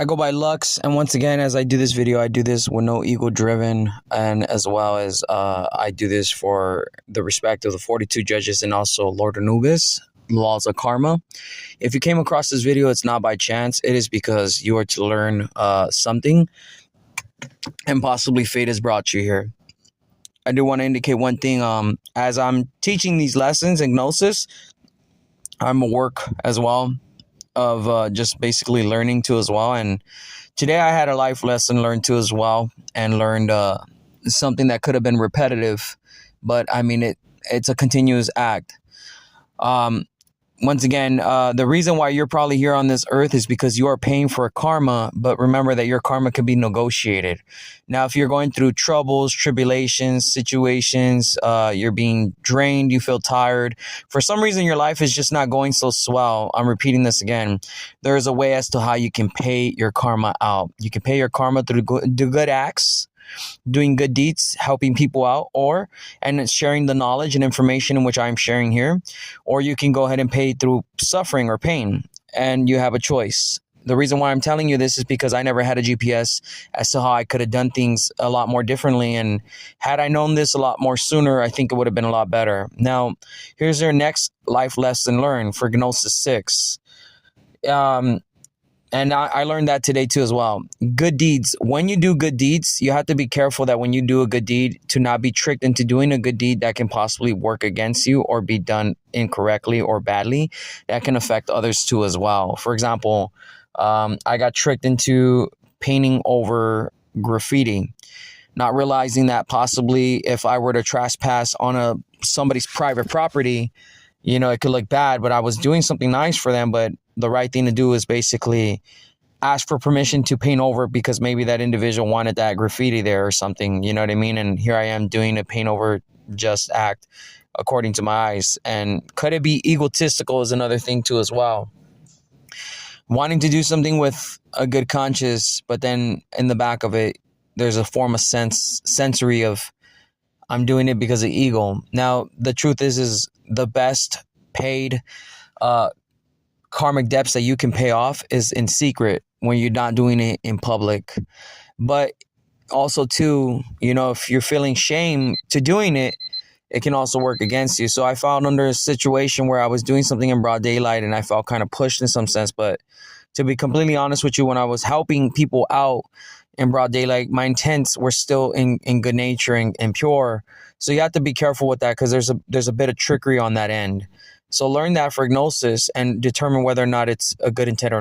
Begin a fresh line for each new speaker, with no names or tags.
I go by Lux, and once again, as I do this video, I do this with no ego driven, and as well as I do this for the respect of the 42 judges and also Lord Anubis, laws of karma. If you came across this video, it's not by chance. It is because you are to learn something, and possibly fate has brought you here. I do want to indicate one thing. As I'm teaching these lessons in Gnosis, I'm a work as well of just basically learning too as well. And today I had a life lesson learned too as well, and learned something that could have been repetitive, but I mean it's a continuous act. Once again, the reason why you're probably here on this earth is because you are paying for karma, but remember that your karma can be negotiated. Now, if you're going through troubles, tribulations, situations, you're being drained, you feel tired, for some reason your life is just not going so swell, I'm repeating this again, there is a way as to how you can pay your karma out. You can pay your karma through good acts, doing good deeds, helping people out, and sharing the knowledge and information in which I'm sharing here, or you can go ahead and pay through suffering or pain, and you have a choice. The reason why I'm telling you this is because I never had a GPS as to how I could have done things a lot more differently, and had I known this a lot more sooner, I think it would have been a lot better. Now, here's your next life lesson learned for Gnosis 6. And I learned that today too as well. Good deeds. When you do good deeds, you have to be careful that when you do a good deed, to not be tricked into doing a good deed that can possibly work against you or be done incorrectly or badly. That can affect others too as well. For example, I got tricked into painting over graffiti, not realizing that possibly if I were to trespass on somebody's private property, it could look bad, but I was doing something nice for them. But the right thing to do is basically ask for permission to paint over, because maybe that individual wanted that graffiti there or something, you know what I mean? And here I am doing a paint over just act according to my eyes. And could it be egotistical is another thing too as well. Wanting to do something with a good conscience, but then in the back of it, there's a form of sensory of, I'm doing it because of ego. Now, the truth is the best paid karmic debts that you can pay off is in secret, when you're not doing it in public. But also too, if you're feeling shame to doing it, it can also work against you. So I found under a situation where I was doing something in broad daylight and I felt kind of pushed in some sense. But to be completely honest with you, when I was helping people out in broad daylight, my intents were still in good nature and pure. So you have to be careful with that, because there's a bit of trickery on that end. So learn that for Gnosis and determine whether or not it's a good intent or